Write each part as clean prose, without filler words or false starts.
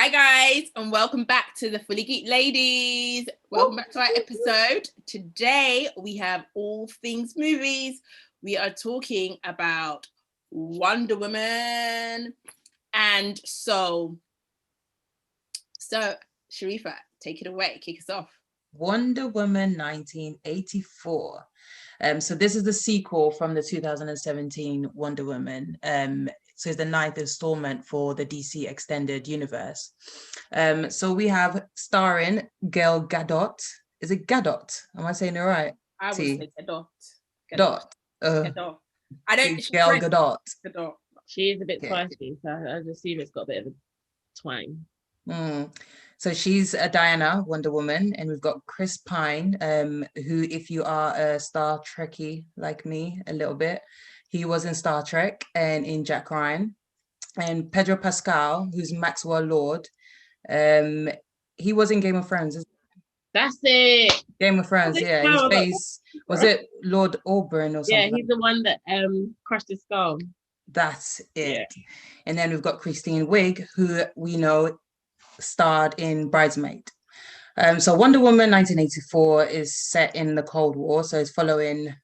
Hi guys, and welcome back to the Fully Geeked Ladies. Welcome back to our episode. Today we have all things movies. We are talking about Wonder Woman and Soul. So, Sherifah, take it away. Kick us off. Wonder Woman 1984. So this is the sequel from the 2017 Wonder Woman. So it's the 9th installment for the DC Extended Universe. So we have starring Gal Gadot. Is it Gadot? Am I saying it right? I would say Gadot. Gadot. Gadot. I don't. Gal Gadot. Gadot. She is a bit spicy, so I assume it's got a bit of a twang. So she's a Diana, Wonder Woman, and we've got Chris Pine, who, if you are a Star Trekkie like me a little bit, he was in Star Trek and in Jack Ryan. And Pedro Pascal, who's Maxwell Lord, he was in Game of Thrones. That's it. Game of Thrones, yeah. His face, was it Lord Auburn or something? Yeah, he's the one that crushed his skull. That's it. Yeah. And then we've got Christine Wiig, who we know starred in Bridesmaid. So Wonder Woman 1984 is set in the Cold War, so it's following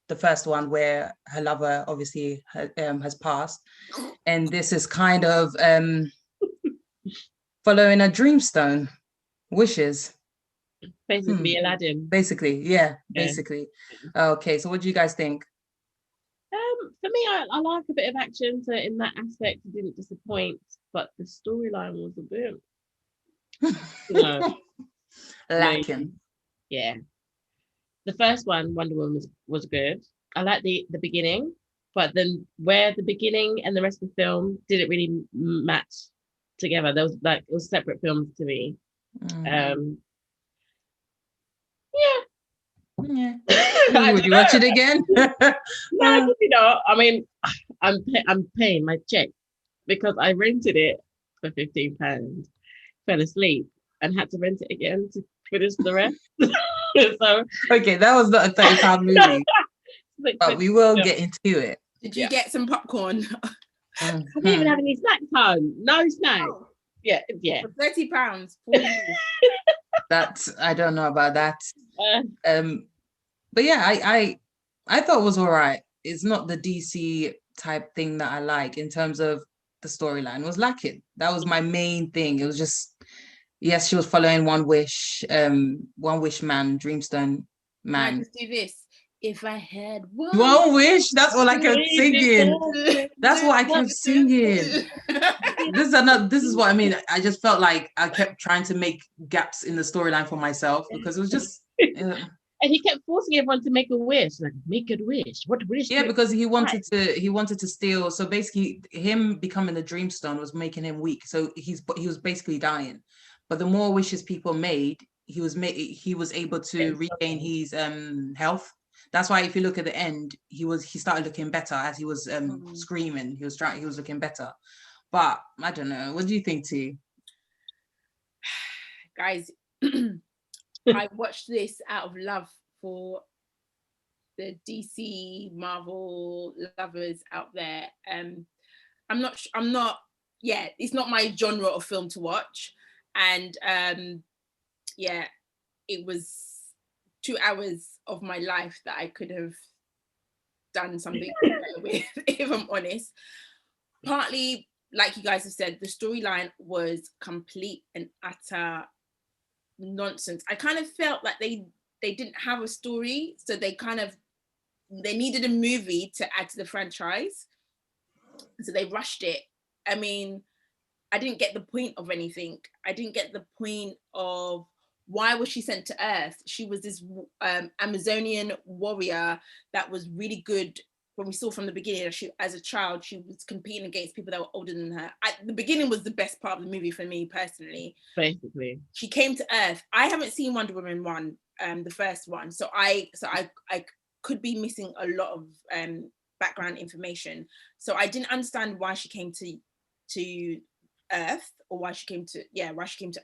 the first one where her lover obviously has passed, and this is kind of following a dreamstone, wishes. Basically Aladdin. Basically, yeah. Okay, so what do you guys think? For me, I like a bit of action, so in that aspect it didn't disappoint, but the storyline was a bit lacking. Yeah, the first one, Wonder Woman, was good. I like the beginning, but then where the beginning and the rest of the film didn't really match together. There was it was separate films to me. Yeah. Would you watch it again? No, probably not. I mean, I'm paying my check because I rented it for £15, fell asleep, and had to rent it again to finish the rest. So okay, that was not a £30 movie, but we will get into it. Did you get some popcorn? I didn't even have any snacks home. No snacks. Oh. Yeah. For £30. That's, I don't know about that. But yeah, I thought it was all right. It's not the DC type thing that I like in terms of the storyline. It was lacking. That was my main thing. It was just, yes, she was following one wish man, Dreamstone man. Can I just do this? If I had one wish, that's all I kept singing. That's what I kept singing. This is what I mean. I just felt like I kept trying to make gaps in the storyline for myself because it was just. And he kept forcing everyone to make a wish, like make a wish. What wish? Yeah, because he wanted to steal. So basically, him becoming the Dreamstone was making him weak. So he was basically dying. But the more wishes people made, he was able to regain his health. That's why if you look at the end, he started looking better as he was screaming. He was looking better. But I don't know. What do you think, T? Guys, I watched this out of love for the DC Marvel lovers out there. It's not my genre of film to watch. And it was 2 hours of my life that I could have done something better with, if I'm honest. Partly, like you guys have said, the storyline was complete and utter nonsense. I kind of felt like they didn't have a story, so they needed a movie to add to the franchise, so they rushed it. I mean, I didn't get the point of anything. I didn't get the point of why was she sent to Earth. She was this Amazonian warrior that was really good. When we saw from the beginning, as a child, she was competing against people that were older than her. The beginning was the best part of the movie for me personally. Basically, she came to Earth. I haven't seen Wonder Woman 1, the first one, so I could be missing a lot of background information. So I didn't understand why she came to Earth, or why she came to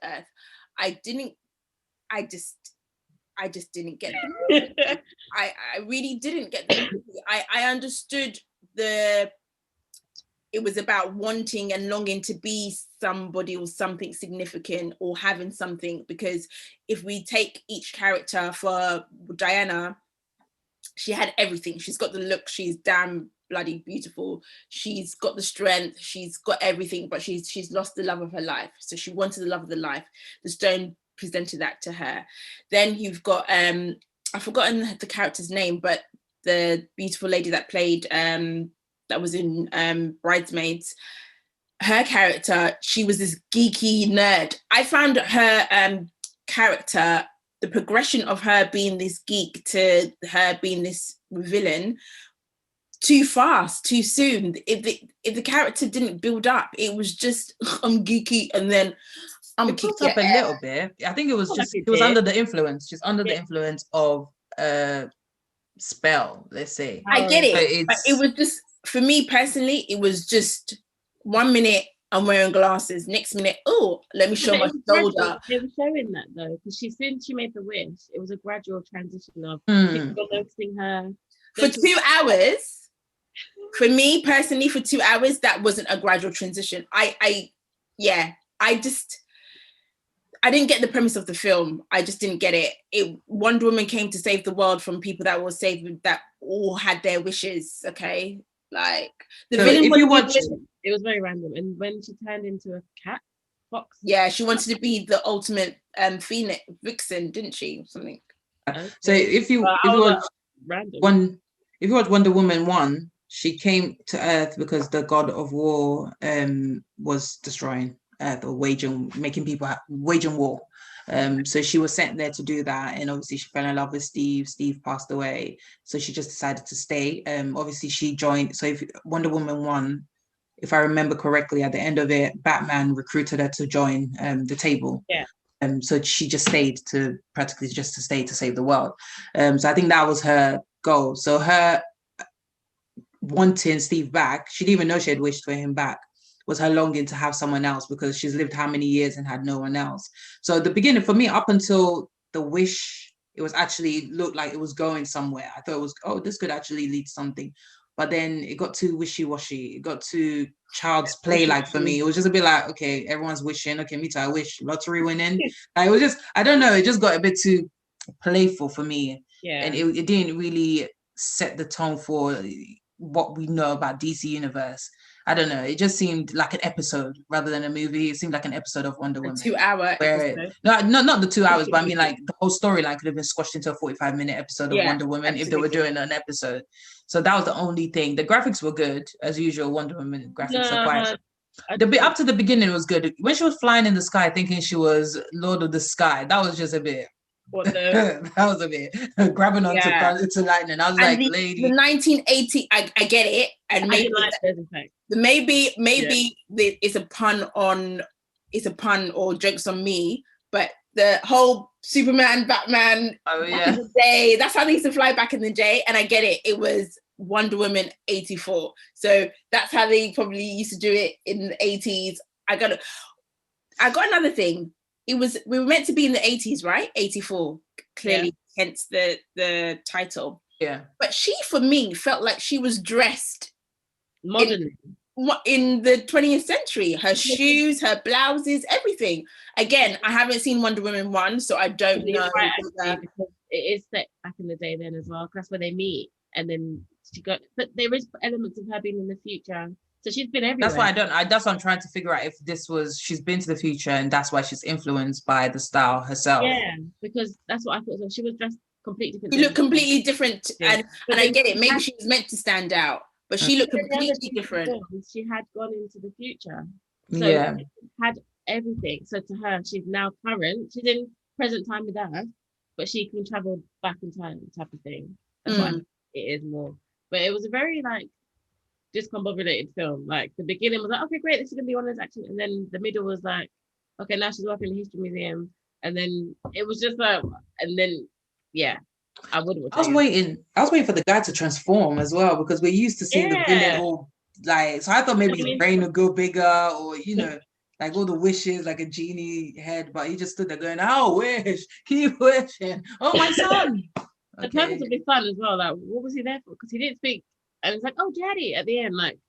Earth. I just didn't get the movie. I really didn't get the movie. I understood the it was about wanting and longing to be somebody or something significant or having something. Because if we take each character, for Diana, she had everything. She's got the look, she's damn bloody beautiful, she's got the strength, she's got everything, but she's lost the love of her life. So she wanted the love of the life. The stone presented that to her. Then you've got I've forgotten the character's name, but the beautiful lady that played that was in Bridesmaids, her character, she was this geeky nerd. I found her character, the progression of her being this geek to her being this villain, too fast, too soon. If the character didn't build up, it was just I'm geeky and then I'm it built up a little bit. I think it was just it was under the influence, the influence of spell, let's say. I get it, but it was just, for me personally, it was just 1 minute I'm wearing glasses, next minute, oh, let me show my shoulder. They were showing that though, because since she made the wish, it was a gradual transition of people noticing her. For 2 hours, for me personally, for 2 hours, that wasn't a gradual transition. I didn't get the premise of the film. I just didn't get it. Wonder Woman came to save the world from people that were saved, that all had their wishes. Okay, like the villain. If you watch, it was very random. And when she turned into a cat, fox. Yeah, she wanted to be the ultimate phoenix vixen, didn't she? Or something. So if you watch Wonder Woman 1, she came to Earth because the god of war was destroying Earth or waging war. So she was sent there to do that, and obviously she fell in love with Steve. Steve passed away, so she just decided to stay. Obviously she joined. So if Wonder Woman 1, if I remember correctly, at the end of it, Batman recruited her to join the table. Yeah. So she just stayed to save the world. So I think that was her goal. So her wanting Steve back, she didn't even know she had wished for him back, was her longing to have someone else, because she's lived how many years and had no one else. So the beginning for me, up until the wish, it was actually looked like it was going somewhere. I thought it was, this could actually lead to something. But then it got too wishy-washy. It got too child's play like for me. It was just a bit like, okay, everyone's wishing. Okay, me too, I wish. Lottery winning. Like, it was just, I don't know, it just got a bit too playful for me. Yeah. And it didn't really set the tone for what we know about DC Universe. I don't know. It just seemed like an episode rather than a movie. It seemed like an episode of Wonder Woman. 2 hour episode. Not the 2 hours, but I mean, like, the whole storyline could have been squashed into a 45-minute episode of Wonder Woman if they were doing an episode. So that was the only thing. The graphics were good, as usual. Wonder Woman graphics are quite. Up to the beginning was good. When she was flying in the sky, thinking she was Lord of the Sky, that was just a bit. That was a bit grabbing onto lightning. I was like, lady. The 1980, I get it, and maybe it's a pun or jokes on me, but the whole Superman, Batman, back in the day, that's how they used to fly back in the day, and I get it. It was Wonder Woman 84, so that's how they probably used to do it in the 80s. I got another thing. We were meant to be in the 80s, right? 84, clearly, hence the title. Yeah. But she, for me, felt like she was dressed modern in the 20th century. Her shoes, her blouses, everything. Again, I haven't seen Wonder Woman 1, so I don't know. Right, actually, because it is set back in the day then as well. That's where they meet, and then but there is elements of her being in the future. So she's been everywhere. That's why I'm trying to figure out if she's been to the future and that's why she's influenced by the style herself. Yeah, because that's what I thought. So she was dressed completely different. She looked completely different, and I get it. Maybe she was meant to stand out, but she looked completely different. She had gone into the future. So had everything. So to her, she's now current. She's in present time with us, but she can travel back in time, type of thing. That's what it is more. But it was a very discombobulated film. Like the beginning was like, okay, great, this is gonna be one of those action, and then the middle was like, okay, now she's working in the History Museum, and then it was just like, and then I was waiting for the guy to transform as well, because we're used to seeing the villain all like, so I thought maybe his brain would go bigger, or like all the wishes, like a genie head, but he just stood there going, "Oh, wish, keep wishing, oh my son." The purpose of his son as well, like what was he there for? Because he didn't speak. And it's like, oh, daddy, at the end, like,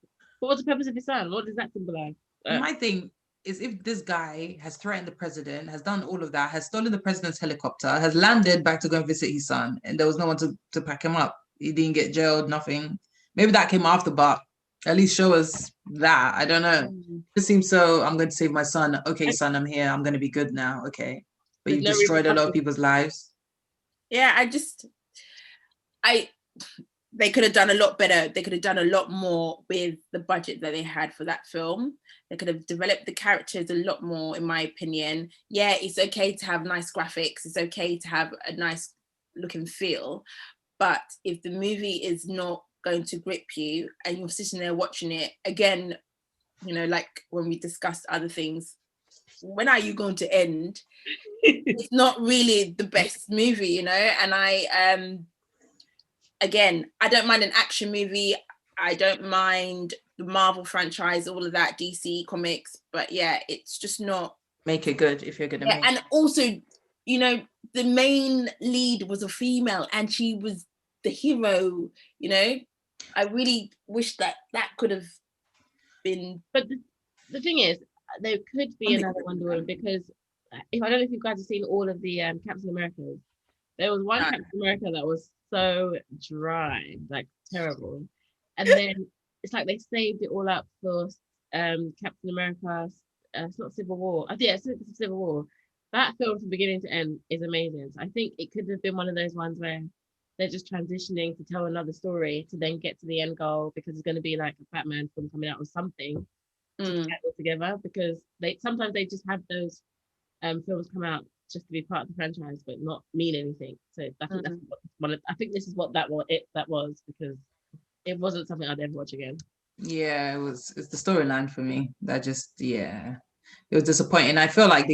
But what's the purpose of his son? What does that symbolize? My thing is, if this guy has threatened the president, has done all of that, has stolen the president's helicopter, has landed back to go and visit his son, and there was no one to pack him up, he didn't get jailed, nothing. Maybe that came after, but at least show us that. I don't know. It seems so, I'm going to save my son. Okay, son, I'm here. I'm going to be good now. Okay. But you've destroyed a lot of people's lives. Yeah, they could have done a lot better. They could have done a lot more with the budget that they had for that film. They could have developed the characters a lot more, in my opinion. Yeah, it's okay to have nice graphics. It's okay to have a nice look and feel. But if the movie is not going to grip you and you're sitting there watching it, again, you know, like when we discussed other things, when are you going to end? It's not really the best movie, you know? And again, I don't mind an action movie. I don't mind the Marvel franchise, all of that, DC comics. But yeah, it's just not. Make it good if you're going to make it. And also, you know, the main lead was a female and she was the hero, you know? I really wish that could have been. But the thing is, there could be another Wonder Woman, because if I don't know if you guys have seen all of the Captain Americas, there was one Captain America that was so dry, like terrible, and then it's like they saved it all up for Captain America. It's not Civil War. Yeah, it's Civil War. That film from beginning to end is amazing. So I think it could have been one of those ones where they're just transitioning to tell another story to then get to the end goal, because it's going to be like a Batman film coming out or something to get it all together, because sometimes they just have those films come out just to be part of the franchise but not mean anything. So I think I think this is what that was, because it wasn't something I'd ever watch again. Yeah, it's the storyline for me that just, it was disappointing. I feel like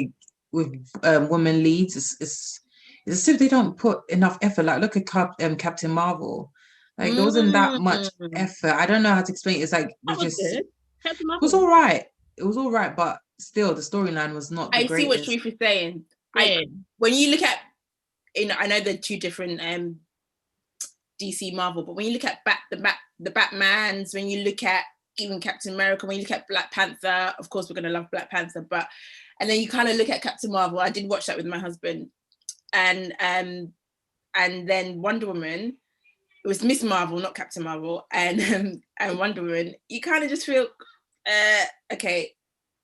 with women leads, it's as if they don't put enough effort. Like, look at Captain Marvel. Like, there wasn't that much effort. I don't know how to explain it. It's like Captain Marvel. It was all right. It was all right, but still, the storyline was not the greatest. See what Sherifah is saying. When you look at, I know they're two different DC Marvel, but when you look at the Batmans, when you look at even Captain America, when you look at Black Panther, of course we're gonna love Black Panther, and then you kind of look at Captain Marvel. I did watch that with my husband, and then Wonder Woman. It was Miss Marvel, not Captain Marvel, and Wonder Woman. You kind of just feel, okay,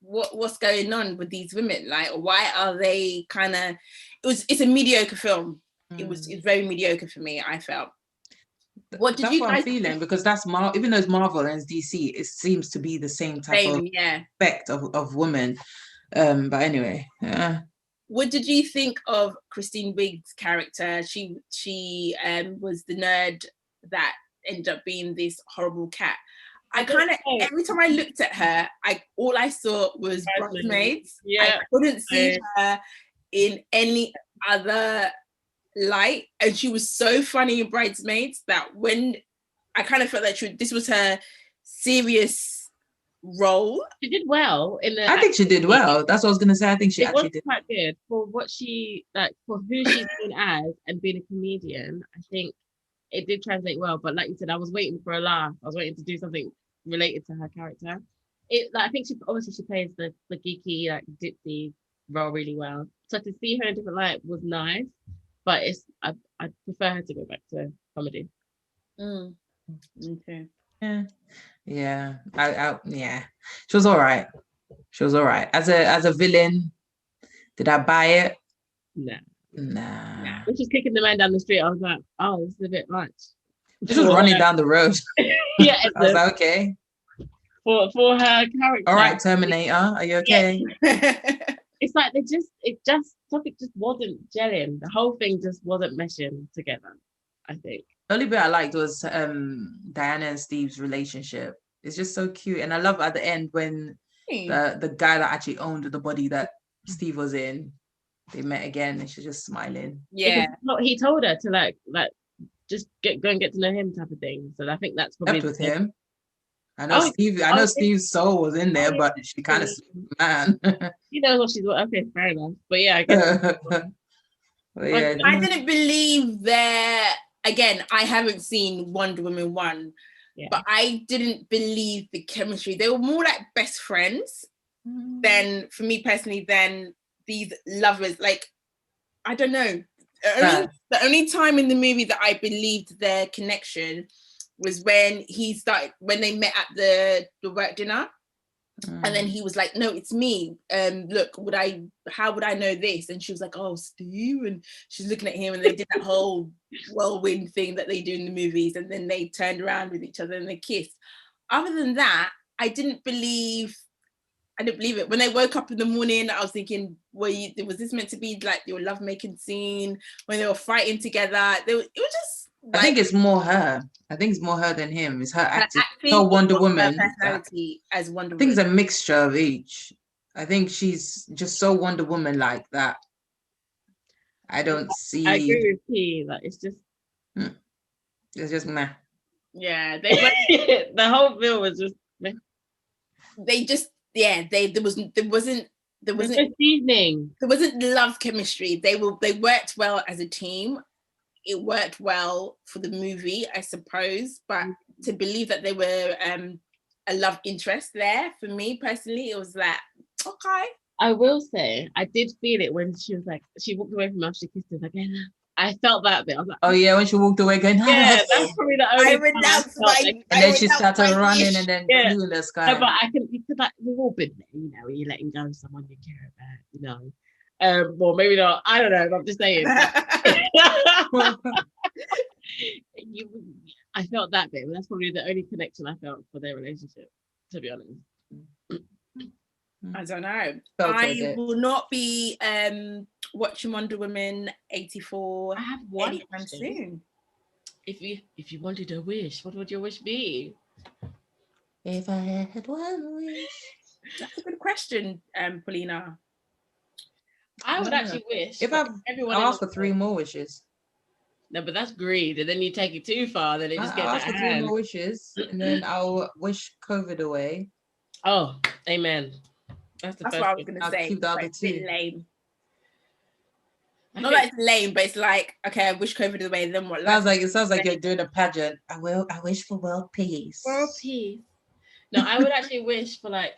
what's going on with these women? Like, why are they kind of? It's a mediocre film. It's very mediocre for me, I felt. What did that's you what guys I'm feeling, because that's even though it's Marvel and it's DC, it seems to be the same type of effect of women. But anyway, what did you think of Christine Wiig's character? She was the nerd that ended up being this horrible cat. I kind of, every time I looked at her, all I saw was Bridesmaids. I couldn't see her in any other light, and she was so funny in Bridesmaids that when I kind of felt that this was her serious role. She did well I think she did well. That's what I was gonna say. I think she actually did quite good for what she for who she's been as and being a comedian. I think it did translate well. But like you said, I was waiting for a laugh. I was waiting to do something related to her character. I think she plays the geeky, like ditzy role really well. So to see her in a different light was nice. But I prefer her to go back to comedy. Okay. Yeah. She was all right. As a villain, did I buy it? Nah. When she's kicking the man down the street, I was like, oh, this is a bit much. She was running down the road. Yeah. I was like, okay. For her character. All right, Terminator, are you okay? Yeah. It's like something just wasn't gelling. The whole thing just wasn't meshing together, I think. The only bit I liked was Diana and Steve's relationship. It's just so cute. And I love at the end when the guy that actually owned the body that Steve was in, they met again and she's just smiling. Yeah. He told her to like just go and get to know him type of thing. So I think that's probably with him. I know Steve's soul was in there, but she kind of man. She knows what she's okay, fair enough. But yeah, I guess. I didn't believe that. Again, I haven't seen Wonder Woman 1, Yeah. but I didn't believe the chemistry. They were more like best friends than, for me personally, than these lovers. Like, I don't know. The only time in the movie that I believed their connection was when they met at the work dinner. And then he was like, no, it's me. Look, how would I know this? And she was like, oh, Steve. And she's looking at him, and they did that whole whirlwind thing that they do in the movies. And then they turned around with each other and they kissed. Other than that, I didn't believe it. When they woke up in the morning, I was thinking, was this meant to be like your lovemaking scene when they were fighting together? It was just like, I think it's more her. I think it's more her than him. It's her acting. So Wonder Woman. Her personality as Wonder I think Woman. it's a mixture of each. I think she's just so Wonder Woman like that. I don't see. I agree with P. Like, it's just meh. Yeah, the whole film was just meh. There wasn't seasoning. There wasn't love chemistry. They worked well as a team. It worked well for the movie, I suppose, but to believe that they were a love interest there, for me personally, it was like, okay. I will say, I did feel it when she was like, she walked away from him, she kissed him again. I felt that bit. I was like, oh yeah, when she walked away again. Yeah, that's probably the only and then she started running and then flew in the sky. No, but I can, because like, we've all been there, you know, you're letting go of someone you care about, you know. Well, maybe not. I don't know. I'm just saying. I felt that bit, but that's probably the only connection I felt for their relationship, to be honest. I don't know. I will not be watching Wonder Woman 84 I have one anytime soon. If you wanted a wish, what would your wish be? If I had one wish. That's a good question, Paulina. I would actually wish. If I'll ask for 3 more wishes. No, but that's greed, and then you take it too far, then it just gets ask for 3 more wishes, and then I'll wish COVID away. Oh, amen. That's what I was gonna say. Keep the other 2. Lame. Not like it's lame, but it's like, okay, I wish COVID away. Then what? It sounds like you're doing a pageant. I wish for world peace. World peace. No, I would actually wish for like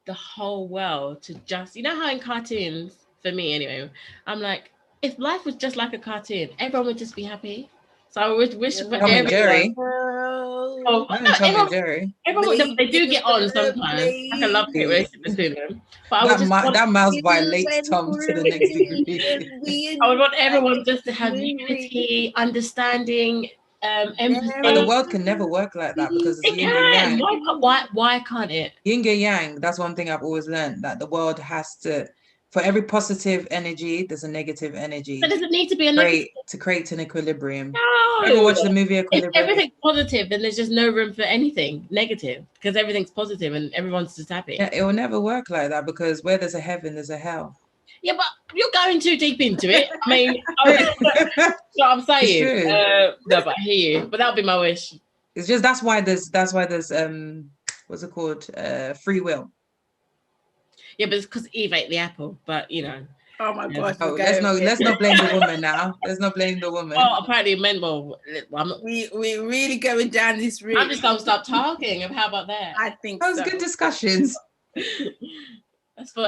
the whole world to just, you know how in cartoons, for me anyway, I'm like, if life was just like a cartoon, everyone would just be happy. So I would wish for Tom and Jerry. Oh, Tom and Jerry. Everyone, they do get on sometimes. Like a love hate relationship between them. But I would that mouse violates Tom to the next degree. I would want everyone just to have unity, understanding, empathy. But the world can never work like that because it's yin and yang. Why can't it? Yin and yang. That's one thing I've always learned, that the world has to. For every positive energy, there's a negative energy. But does it need to be a negative? To create an equilibrium. No. Ever watch the movie Equilibrium? If everything's positive, then there's just no room for anything negative because everything's positive and everyone's just happy. Yeah, it will never work like that because where there's a heaven, there's a hell. Yeah, but you're going too deep into it. I mean, what I'm saying. No, but I hear you. But that would be my wish. It's just that's why there's what's it called? Free will. Yeah, but it's because Eve ate the apple. But you know. Oh my God! Oh, let's not blame the woman now. Let's not blame the woman. Oh, apparently men. Well, we're really going down this route. I'm just gonna stop talking. How about that? I think that was good discussions. That's for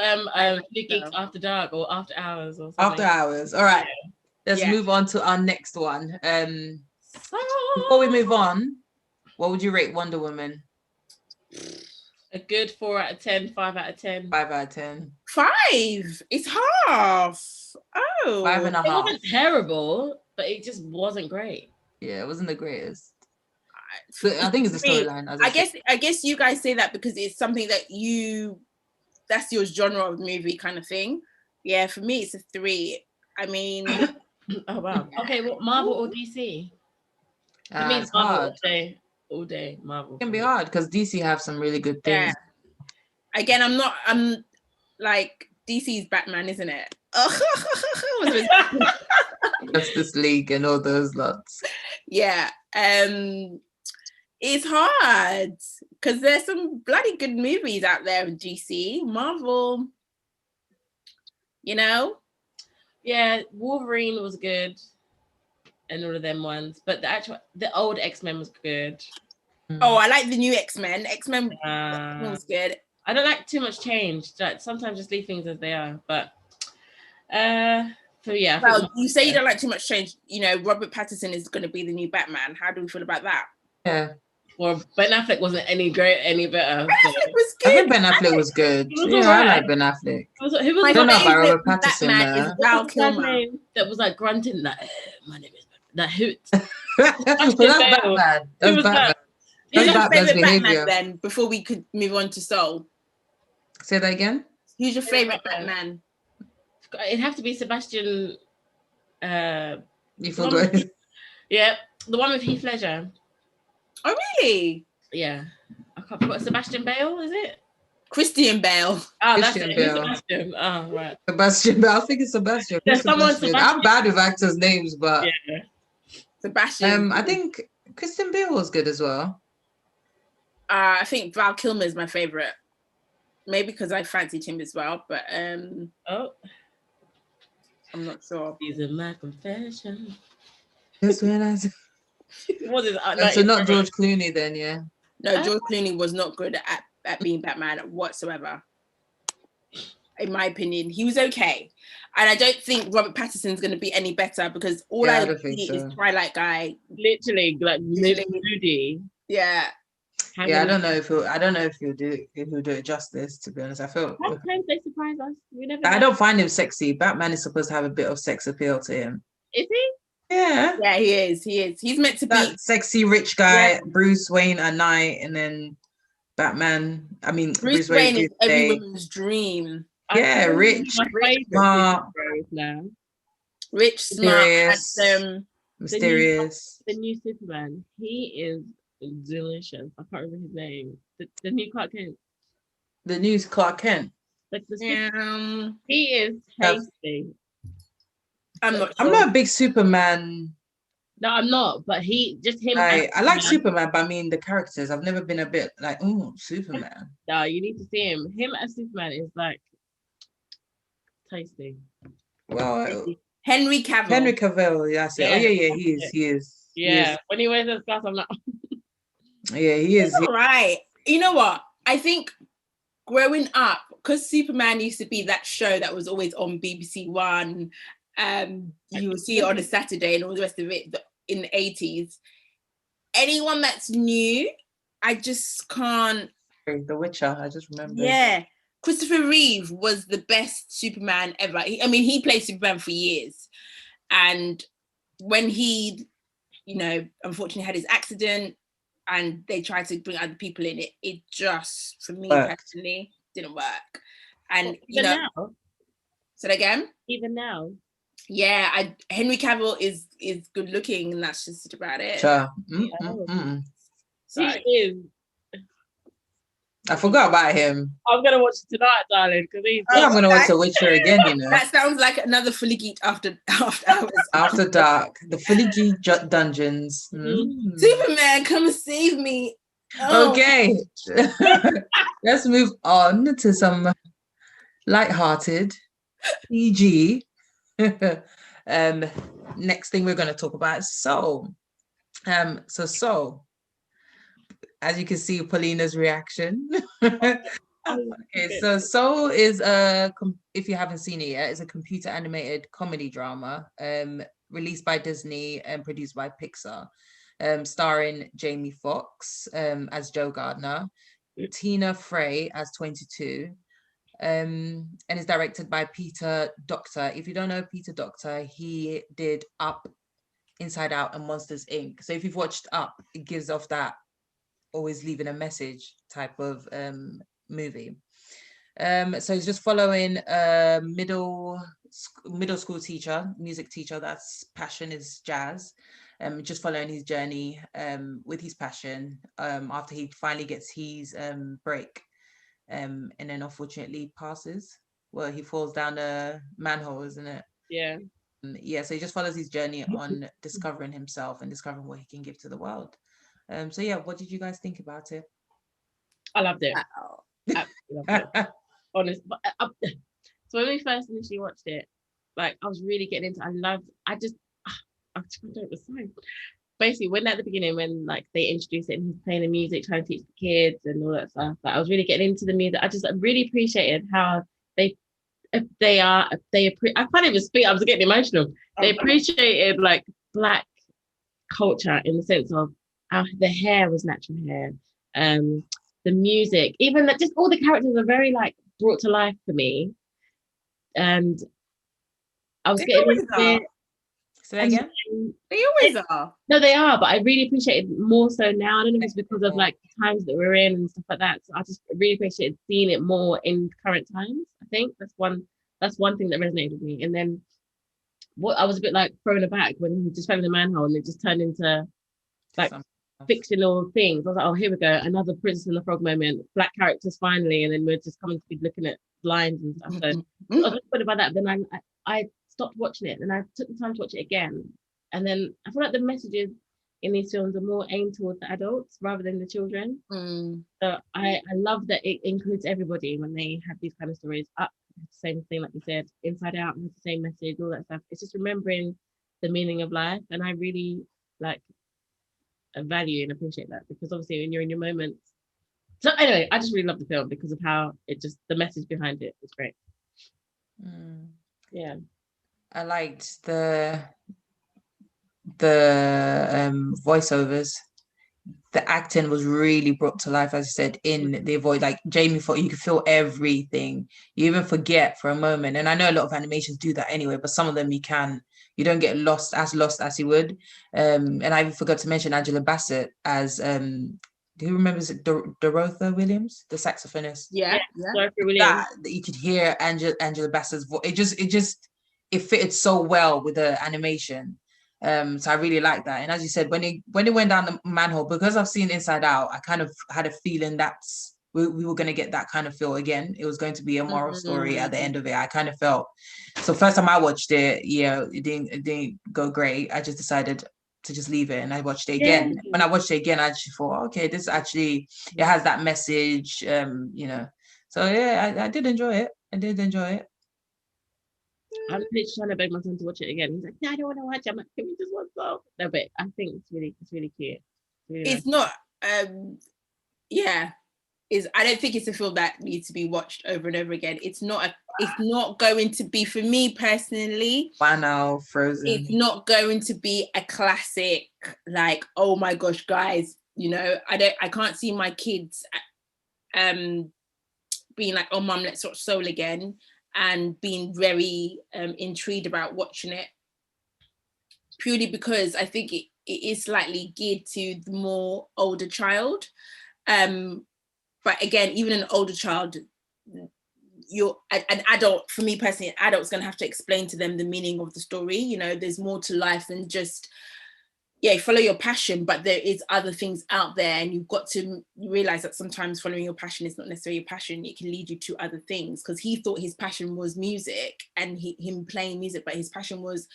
Geeked After Dark or After Hours or something. After Hours. All right. Let's move on to our next one. Before we move on, what would you rate Wonder Woman? A good 4 out of 10, 5 out of 10. 5 out of 10. 5. It's half. Oh. 5.5. It wasn't terrible, but it just wasn't great. Yeah, it wasn't the greatest. I think it's the storyline. I guess you guys say that because it's something that that's your genre of movie kind of thing. Yeah, for me it's a 3. I mean, oh wow. Okay, well, Marvel or DC? For me, it's Marvel all day. Marvel. It can be hard because DC have some really good things. Yeah. Again, I'm like DC's Batman, isn't it? Justice League and all those lots. Yeah. It's hard because there's some bloody good movies out there in DC. Marvel, you know? Yeah, Wolverine was good and all of them ones, but the old X-Men was good. Oh, I like the new X-Men. X-Men was good. I don't like too much change. Like sometimes just leave things as they are. But so yeah. Well, you say you don't like too much change. You know, Robert Pattinson is going to be the new Batman. How do we feel about that? Yeah. Well, Ben Affleck wasn't any better. Ben Affleck was good. I think Ben Affleck was good. Yeah, I like Ben Affleck. Who was My I don't know about Robert favourite Pattinson. Batman is Val Kilmer. Name that was like grunting that my name is that hoot. Well, that's Batman. That's Batman. Who's your Batman's favourite behavior. Batman then? Before we could move on to Soul. Say that again. Who's your favourite Batman? It'd have to be Sebastian. You forgot. Yeah, the one with Heath Ledger. Oh really? Yeah, I can't forget. Sebastian Bale, is it? Christian Bale. Oh, that's it. Sebastian. Oh, right. Sebastian Bale. I think it's Sebastian. Sebastian. I'm bad with actors' names, but yeah. Sebastian. I think Christian Bale was good as well. I think Val Kilmer is my favourite. Maybe because I fancied him as well, but I'm not sure. These are my confessions. That's when I. So not George Clooney then, yeah. No, George Clooney was not good at being Batman whatsoever. In my opinion, he was okay, and I don't think Robert Pattinson's going to be any better because all I see is Twilight guy, literally like moody. Yeah. Yeah, I don't know if he'll do it justice. To be honest, I feel. Sometimes they surprise us. We never. I don't find him sexy. Batman is supposed to have a bit of sex appeal to him. Is he? Yeah. Yeah, he is. He's meant to that be sexy rich guy, Bruce Wayne at night, and then Batman. I mean, Bruce Wayne is every woman's dream. Yeah, rich, smart, rich, smart, handsome, mysterious. The new Superman. He is delicious. I can't remember his name. The new Clark Kent. The new Clark Kent. Like he is tasty. I'm not a big Superman. No, I'm not. But him. I like Superman, but I mean the characters. I've never been a bit like, oh, Superman. No, you need to see him. Him as Superman is like tasty. Well, Henry Cavill. That's it. Oh yeah, he is. Yeah, when he wears those glasses, I'm like. Yeah, he is. All right. You know what? I think growing up, because Superman used to be that show that was always on BBC One. You will see it on a Saturday and all the rest of it in the 80s. Anyone that's new, I just can't. The Witcher, I just remember. Yeah. Christopher Reeve was the best Superman ever. He played Superman for years. And when he, unfortunately had his accident and they tried to bring other people in, it just, for me personally, didn't work. And, now? Say that again? Even now? Yeah, Henry Cavill is good looking, and that's just about it. Sure. He is. I forgot about him. I'm gonna watch it tonight, darling, because I'm gonna watch The Witcher again. That sounds like another fully geeked after hours. After dark, the fully geeked dungeons. Superman, come and save me. Oh. Okay, let's move on to some light-hearted PG. Next thing we're going to talk about is Soul. Soul, as you can see Paulina's reaction. Okay, so Soul is if you haven't seen it yet, it's a computer animated comedy drama released by Disney and produced by Pixar, starring Jamie Foxx as Joe Gardner, Tina Fey as 22, and is directed by Peter Docter. If you don't know Peter Docter, he did Up, Inside Out, and Monsters Inc. So if you've watched Up, it gives off that always leaving a message type of movie. So he's just following a middle school teacher, music teacher, that's passion is jazz. Just following his journey with his passion after he finally gets his break. And then unfortunately passes. Well, he falls down a manhole, isn't it? Yeah. So he just follows his journey on discovering himself and discovering what he can give to the world. So yeah, what did you guys think about it? I loved it. Absolutely loved it. Honest. So when we first initially watched it, like I was really getting into. I don't know the song. basically when at the beginning when like they introduced it and he's playing the music, trying to teach the kids and all that stuff, like, I was really getting into the music. I just really appreciated how they I can't even speak, I was getting emotional. They appreciated like Black culture in the sense of how the hair was natural hair, the music, even that, just all the characters are very like brought to life for me, and I was They getting always into are. it. Say that again? They always are. No, they are, but I really appreciate it more so now. I don't know if it's because of like the times that we're in and stuff like that. So I just really appreciate seeing it more in current times. I think that's one thing that resonated with me. And then what I was a bit like thrown aback when he just fell in the manhole and it just turned into like fictional things. I was like, oh, here we go, another Princess and the Frog moment, Black characters finally, and then we're just coming to be looking at lines and stuff. So I was disappointed about that. But then I stopped watching it and I took the time to watch it again. And then I feel like the messages in these films are more aimed towards the adults rather than the children. So I love that it includes everybody when they have these kind of stories. Up, same thing like you said, Inside Out has the same message, all that stuff. It's just remembering the meaning of life, and I really like value and appreciate that, because obviously when you're in your moments. So anyway, I just really love the film because of how it just, the message behind it is great. Yeah, I liked the voiceovers. The acting was really brought to life, as I said, in the voice. Like Jamie thought, you could feel everything. You even forget for a moment. And I know a lot of animations do that anyway, but some of them you don't get lost as you would. And I forgot to mention Angela Bassett as who remembers it? Dorothy Williams, the saxophonist. Yeah. That you could hear Angela Bassett's voice. It fitted so well with the animation. So I really like that. And as you said, when it went down the manhole, because I've seen Inside Out, I kind of had a feeling we were going to get that kind of feel again. It was going to be a moral story at the end of it. I kind of felt. So first time I watched it, it didn't go great. I just decided to just leave it, and I watched it again. When I watched it again, I just thought, okay, this actually, it has that message, So yeah, I did enjoy it. I'm literally trying to beg my son to watch it again. He's like, no, I don't want to watch it. I'm like, can we just watch some? No, but I think it's really cute. It's not I don't think it's a film that needs to be watched over and over again. It's not going to be, for me personally, Wow, Frozen. It's not going to be a classic, like, oh my gosh, guys, I can't see my kids being like, oh mum, let's watch Soul again, and being very intrigued about watching it, purely because I think it is slightly geared to the more older child. But again, even an older child, you're an adult, for me personally, an adult's going to have to explain to them the meaning of the story. There's more to life than just, follow your passion, but there is other things out there, and you've got to realize that sometimes following your passion is not necessarily your passion. It can lead you to other things, because he thought his passion was music and him playing music, but his passion was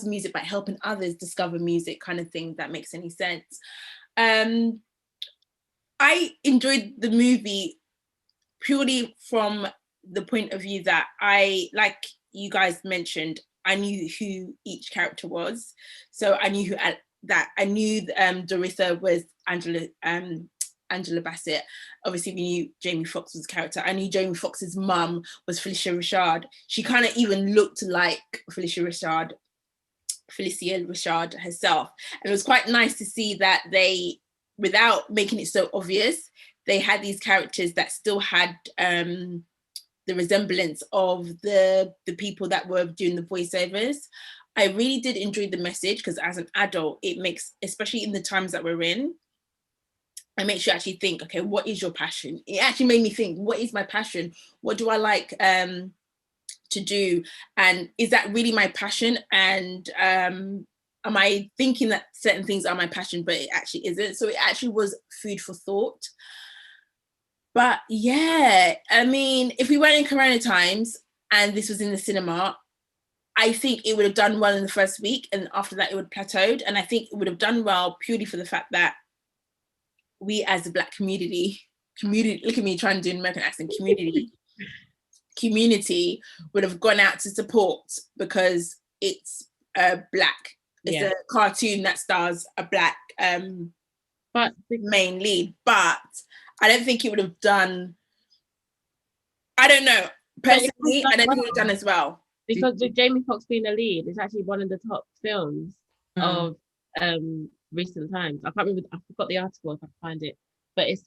music, but helping others discover music, kind of thing, if that makes any sense. I enjoyed the movie purely from the point of view that like you guys mentioned, I knew who each character was. So I knew Teresa was Angela Bassett. Obviously, we knew Jamie Foxx's character. I knew Jamie Foxx's mum was Felicia Rashad. She kind of even looked like Felicia Rashad herself. And it was quite nice to see that they, without making it so obvious, they had these characters that still had the resemblance of the people that were doing the voiceovers. I really did enjoy the message, because as an adult, it makes, especially in the times that we're in, it makes you actually think, okay, what is your passion? It actually made me think, what is my passion? What do I like to do? And is that really my passion? And am I thinking that certain things are my passion, but it actually isn't? So it actually was food for thought. But yeah, I mean, if we weren't in Corona times and this was in the cinema, I think it would have done well in the first week, and after that it would have plateaued. And I think it would have done well purely for the fact that we as a Black community, look at me trying to do an American accent, community would have gone out to support, because it's a Black It's a cartoon that stars a black but main lead, but I don't think it would have done. I don't know. Personally, I don't think it would have done as well. Because with Jamie Foxx being the lead, it's actually one of the top films of recent times. I can't remember. I forgot the article if I can find it, but it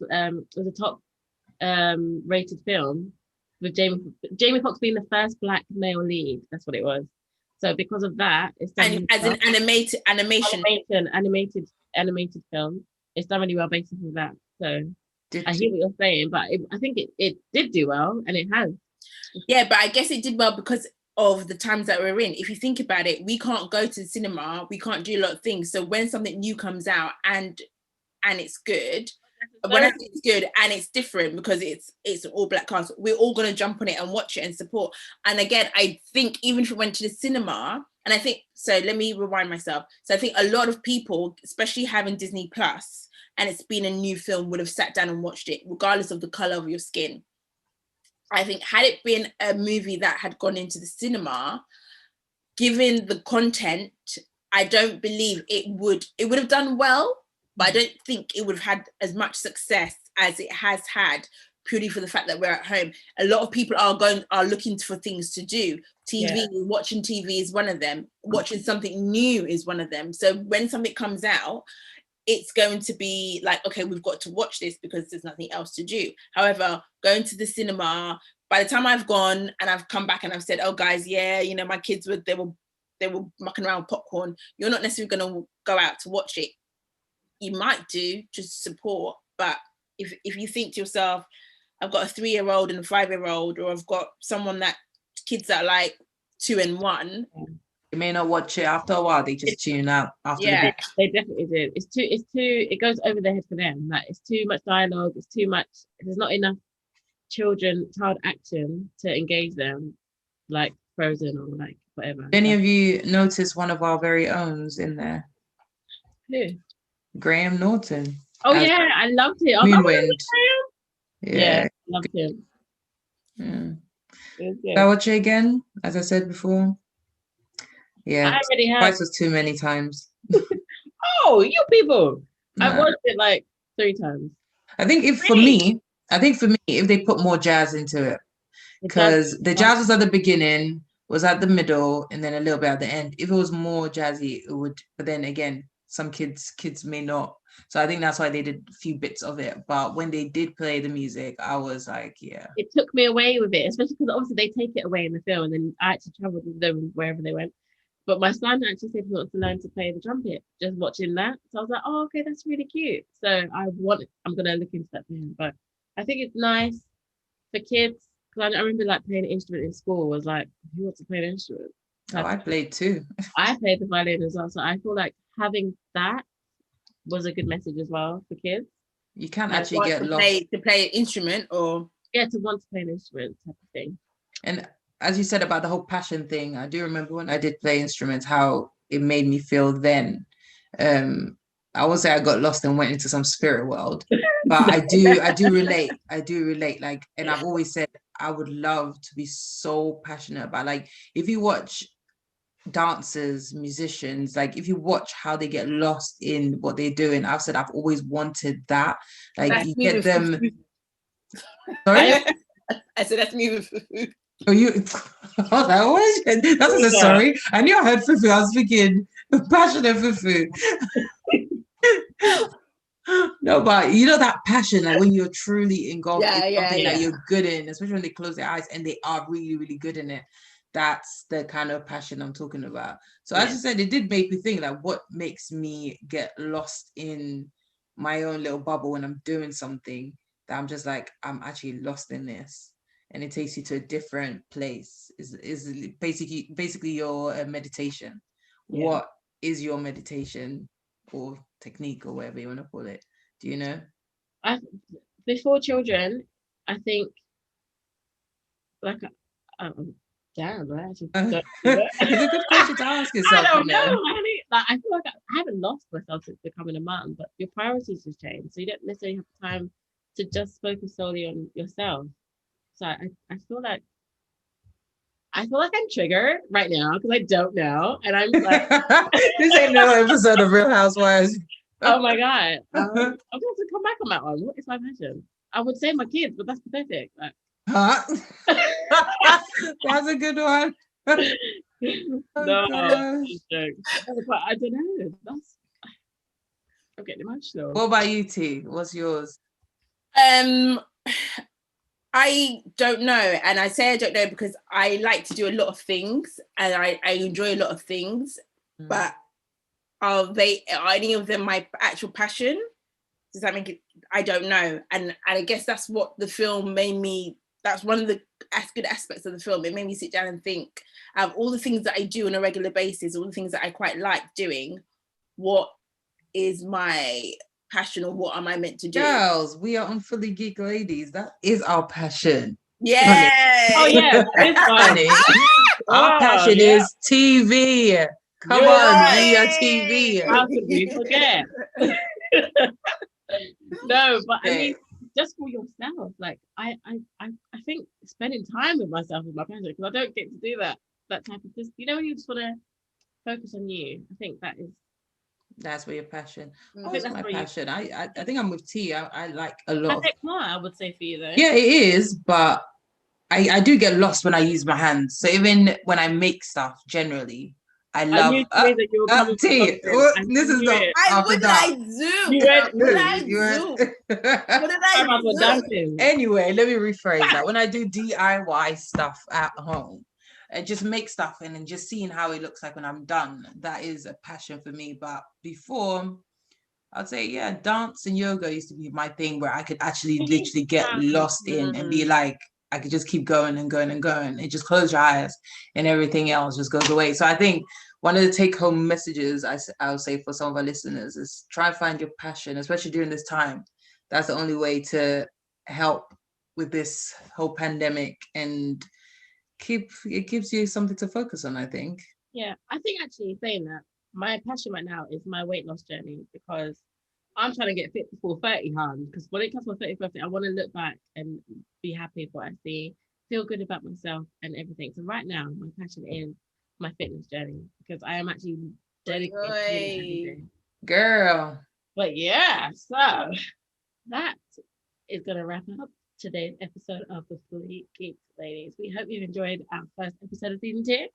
was a top rated film with Jamie Foxx being the first black male lead. That's what it was. So because of that, it's done and as an animation film, it's done really well based on that. So I hear what you're saying, but I think it did do well, and it has. Yeah, but I guess it did well because of the times that we're in. If you think about it, we can't go to the cinema, we can't do a lot of things. So when something new comes out and it's good, when I say it's good and it's different because it's an all black cast, we're all going to jump on it and watch it and support. And again, I think even if we went to the cinema, and I think, so let me rewind myself. So I think a lot of people, especially having Disney Plus, and it's been a new film, would have sat down and watched it, regardless of the color of your skin. I think had it been a movie that had gone into the cinema, given the content, I don't believe it would have done well, but I don't think it would have had as much success as it has had, purely for the fact that we're at home. A lot of people are looking for things to do. Watching TV is one of them. Watching something new is one of them. So when something comes out, it's going to be like, okay, we've got to watch this because there's nothing else to do. However, going to the cinema, by the time I've gone and I've come back and I've said, oh guys, yeah, you know, my kids were mucking around with popcorn, you're not necessarily going to go out to watch it. You might do just support, but if you think to yourself, I've got a 3-year-old and a 5-year-old, or I've got someone that kids that are like 2 and 1, you may not watch it. After a while, they just tune out. After they definitely do. It's too. It goes over their head for them. Like, it's too much dialogue. It's too much. There's not enough child action to engage them, like Frozen or like whatever. Any of you notice one of our very owns in there? Who? Graham Norton. Oh yeah, I loved it. Moonwind. Yeah, loved him. Yeah. I watch it again, as I said before. Yeah, I already have. twice was too many times. Oh, you people! I watched it like 3 times. I think for me, if they put more jazz into it, because the jazz was at the beginning, was at the middle, and then a little bit at the end. If it was more jazzy, it would. But then again, some kids may not. So I think that's why they did a few bits of it. But when they did play the music, I was like, yeah. It took me away with it, especially because obviously they take it away in the film, and then I actually traveled with them wherever they went. But my son actually said he wants to learn to play the trumpet, just watching that. So I was like, oh, okay, that's really cute. So I'm going to look into that for him. But I think it's nice for kids, because I remember like playing an instrument in school was like, who wants to play an instrument? Oh, I played too. I played the violin as well. So I feel like having that was a good message as well for kids. You can't actually get lost. To play an instrument, or? Yeah, to want to play an instrument type of thing. And as you said about the whole passion thing, I do remember when I did play instruments, how it made me feel then. I won't say I got lost and went into some spirit world, but I do relate. Like, and I've always said I would love to be so passionate about, like, if you watch dancers, musicians, like if you watch how they get lost in what they're doing, I've said I've always wanted that. Like, that's you get them. Sorry? I said that's me with food. Oh, that was that's a sorry. I knew I heard fufu. I was thinking passionate fufu. No, but you know that passion, like when you're truly engulfed in something that you're good in, especially when they close their eyes and they are really, really good in it. That's the kind of passion I'm talking about. So as you said, it did make me think, like, what makes me get lost in my own little bubble when I'm doing something that I'm just like, I'm actually lost in this. And it takes you to a different place. Is basically your meditation. Yeah. What is your meditation or technique or whatever you want to call it? Do you know? Before children, I think, like, damn, I actually don't do that. It's a good question to ask yourself. I don't know. Like, I feel like I haven't lost myself since becoming a mum, but your priorities have changed, so you don't necessarily have time to just focus solely on yourself. So I feel like I feel like I'm triggered right now because I don't know. And I'm like, this ain't no episode of Real Housewives. oh my God. I'm going to have to come back on that one. What is my passion? I would say my kids, but that's pathetic. Like, Huh? That's a good one. no, gosh. I don't know. I'm getting emotional. What about you, T? What's yours? I don't know, and I say I don't know because I like to do a lot of things, and I enjoy a lot of things, but are any of them my actual passion? Does that make it? I don't know, and I guess that's what the film made me. That's one of the good aspects of the film. It made me sit down and think of all the things that I do on a regular basis, all the things that I quite like doing. What is my passion, or what am I meant to do? Girls, we are on Fully Geek Ladies. That is our passion. Yeah. Oh yeah, it's funny. Our passion is TV. Come on, we are TV. How could we forget? No, but I mean, just for yourself, like I think spending time with myself is my passion, because I don't get to do that type of just, you know, when you just want to focus on you. I think that's where your passion. I think that's my where passion. I think I'm with T. I like a lot. I think more, I would say, for you though. Yeah, it is, but I do get lost when I use my hands. So even when I make stuff, generally, I love. I knew that you were coming T. This is not after that. What did I do? Anyway, let me rephrase that. When I do DIY stuff at home, I just make stuff and then just seeing how it looks like when I'm done, that is a passion for me. But before, I'd say, yeah, dance and yoga used to be my thing, where I could actually literally get lost in and be like, I could just keep going and going and going and just close your eyes and everything else just goes away. So I think one of the take-home messages I'll say for some of our listeners is try and find your passion, especially during this time. That's the only way to help with this whole pandemic, and it gives you something to focus on, I think. Yeah, I think actually saying that, my passion right now is my weight loss journey, because I'm trying to get fit before 30, because when it comes to my 30th birthday, I want to look back and be happy with what I see, feel good about myself and everything. So right now, my passion is my fitness journey, because I am actually dedicated to it every day. Girl. But yeah, so that is going to wrap up today's episode of the Fully Geeked Ladies. We hope you've enjoyed our first episode of season 2.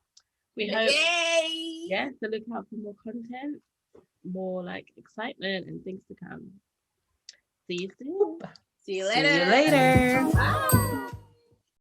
We hope, to look out for more content, more like excitement and things to come. See you soon. See you later. See you later.